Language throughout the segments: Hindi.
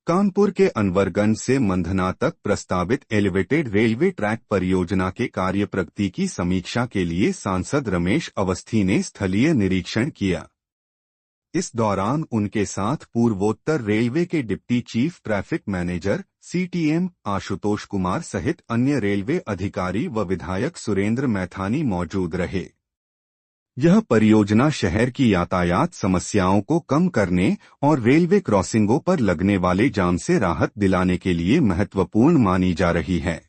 कानपुर के अनवरगंज से मंधना तक प्रस्तावित एलिवेटेड रेलवे ट्रैक परियोजना के कार्य प्रगति की समीक्षा के लिए सांसद रमेश अवस्थी ने स्थलीय निरीक्षण किया। इस दौरान उनके साथ पूर्वोत्तर रेलवे के deputy chief traffic manager CTM Ashutosh Kumar सहित अन्य रेलवे अधिकारी व विधायक सुरेंद्र मैथानी मौजूद रहे। यह परियोजना शहर की यातायात समस्याओं को कम करने और रेलवे क्रॉसिंगों पर लगने वाले जाम से राहत दिलाने के लिए महत्वपूर्ण मानी जा रही है।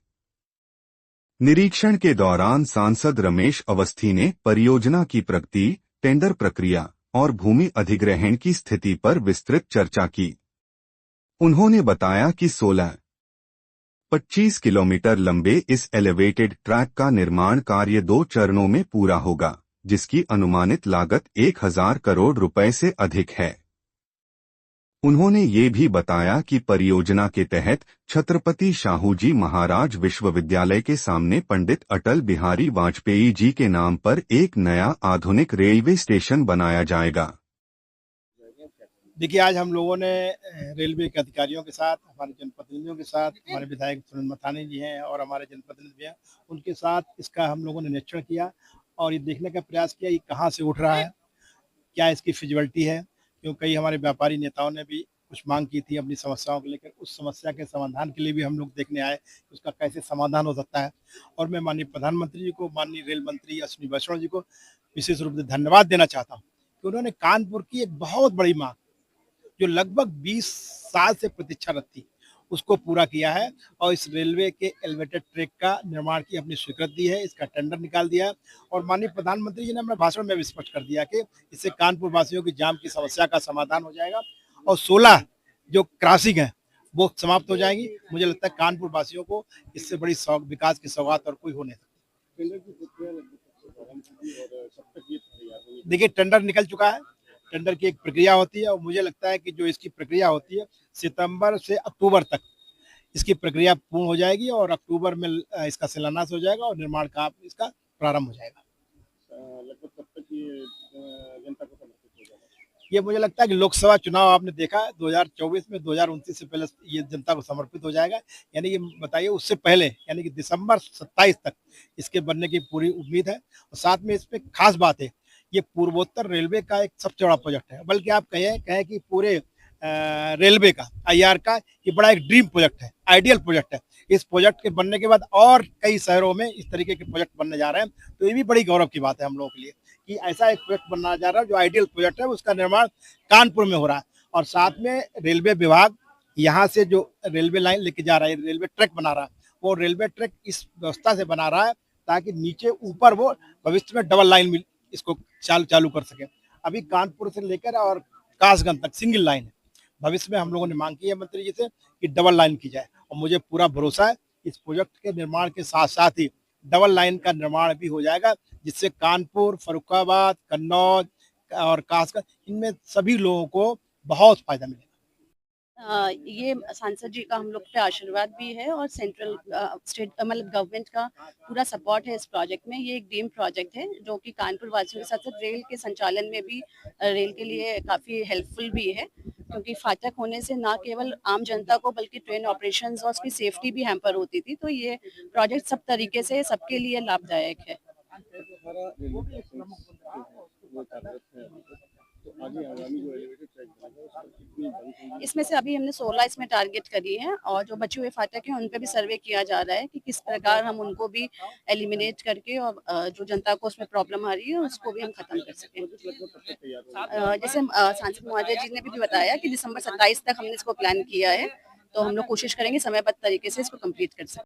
निरीक्षण के दौरान सांसद रमेश अवस्थी ने परियोजना की प्रगति, टेंडर प्रक्रिया और भूमि अधिग्रहण की स्थिति पर विस्तृत चर्चा की। उन्होंने बताया कि 25 किलोमीटर लंबे इस एलिवेटेड ट्रैक का निर्माण कार्य 2 चरणों में पूरा होगा, जिसकी अनुमानित लागत 1000 करोड़ रुपए से अधिक है। उन्होंने ये भी बताया कि परियोजना के तहत छत्रपति शाहूजी महाराज विश्वविद्यालय के सामने पंडित अटल बिहारी वाजपेयी जी के नाम पर एक नया आधुनिक रेलवे स्टेशन बनाया जाएगा। देखिए, आज हम लोगों ने रेलवे के अधिकारियों के साथ, हमारे जनप्रतिनिधियों के साथ, हमारे विधायक सुरेंद्र मैथानी जी हैं और हमारे जनप्रतिनिधि भी हैं, उनके साथ इसका हम लोगों ने निरीक्षण किया और ये देखने का प्रयास किया कि कहाँ से उठ रहा है, क्या इसकी फिजिबिलिटी है। क्योंकि कई हमारे व्यापारी नेताओं ने भी कुछ मांग की थी अपनी समस्याओं को लेकर, उस समस्या के समाधान के लिए भी हम लोग देखने आए कि उसका कैसे समाधान हो सकता है। और मैं माननीय प्रधानमंत्री जी को, माननीय रेल मंत्री अश्विनी वैष्णव जी को विशेष रूप से धन्यवाद देना चाहता हूँ कि उन्होंने कानपुर की एक बहुत बड़ी मांग, जो लगभग 20 साल से प्रतीक्षारत थी, उसको पूरा किया है और इस रेलवे के एलिवेटेड ट्रैक का निर्माण की अपनी स्वीकृति दी है, इसका टेंडर निकाल दिया है। और माननीय प्रधानमंत्री जी ने अपने भाषण में भी स्पष्ट कर दिया कि इससे कानपुर वासियों की जाम की समस्या का समाधान हो जाएगा और 16 जो क्रॉसिंग है वो समाप्त हो जाएगी। मुझे लगता है कानपुर वासियों को इससे बड़ी विकास की सौगात और कोई हो नहीं सकती। देखिए, टेंडर निकल चुका है, टेंडर की एक प्रक्रिया होती है और मुझे लगता है कि जो इसकी प्रक्रिया होती है, सितंबर से अक्टूबर तक इसकी प्रक्रिया पूर्ण हो जाएगी और अक्टूबर में इसका शिलान्यास हो जाएगा और निर्माण का इसका प्रारंभ हो जाएगा। लगभग कब तक ये जनता को समर्पित हो जाएगा? ये मुझे लगता है कि लोकसभा चुनाव आपने देखा है 2024 में, 2029 से पहले ये जनता को समर्पित हो जाएगा। यानी ये बताइए, उससे पहले यानी कि दिसंबर 27 तक इसके बनने की पूरी उम्मीद है। और साथ में इसमें खास बात है, ये पूर्वोत्तर रेलवे का एक सबसे बड़ा प्रोजेक्ट है, बल्कि आप कहें कि पूरे रेलवे का, आईआर का ये बड़ा एक ड्रीम प्रोजेक्ट है, आइडियल प्रोजेक्ट है। इस प्रोजेक्ट के बनने के बाद और कई शहरों में इस तरीके के प्रोजेक्ट बनने जा रहे हैं, तो ये भी बड़ी गौरव की बात है हम लोगों के लिए कि ऐसा एक प्रोजेक्ट बनना जा रहा है जो आइडियल प्रोजेक्ट है, उसका निर्माण कानपुर में हो रहा है। और साथ में रेलवे विभाग यहाँ से जो रेलवे लाइन लेके जा रहा है, रेलवे ट्रैक बना रहा है, वो रेलवे ट्रैक इस व्यवस्था से बना रहा है ताकि नीचे ऊपर वो भविष्य में डबल लाइन मिल इसको चालू कर सके। अभी कानपुर से लेकर और कासगंज तक सिंगल लाइन है। भविष्य में हम लोगों ने मांग की है मंत्री जी से कि डबल लाइन की जाए और मुझे पूरा भरोसा है इस प्रोजेक्ट के निर्माण के साथ साथ ही डबल लाइन का निर्माण भी हो जाएगा, जिससे कानपुर, फर्रुखाबाद, कन्नौज और कासगंज, इनमें सभी लोगों को बहुत फायदा मिलेगा। ये सांसद जी का हम लोग पे आशीर्वाद भी है और सेंट्रल स्टेट मतलब गवर्नमेंट का पूरा सपोर्ट है इस प्रोजेक्ट में। ये एक ड्रीम प्रोजेक्ट है जो कि कानपुर वासियों के साथ साथ रेल के संचालन में भी रेल के लिए काफ़ी हेल्पफुल भी है, क्योंकि फाटक होने से ना केवल आम जनता को बल्कि ट्रेन ऑपरेशंस और उसकी सेफ्टी भी हैम्पर होती थी। तो ये प्रोजेक्ट सब तरीके से सबके लिए लाभदायक है। इसमें से अभी हमने 16 इसमें टारगेट करी है और जो बचे हुए फाटक हैं उन पे भी सर्वे किया जा रहा है कि किस प्रकार हम उनको भी एलिमिनेट करके और जो जनता को उसमें प्रॉब्लम आ रही है उसको भी हम खत्म कर सकें। जैसे सांसद महोदय जी ने भी बताया कि दिसंबर 27 तक हमने इसको प्लान किया है, तो हम लोग कोशिश करेंगे समयबद्ध तरीके से इसको कंप्लीट कर सकें।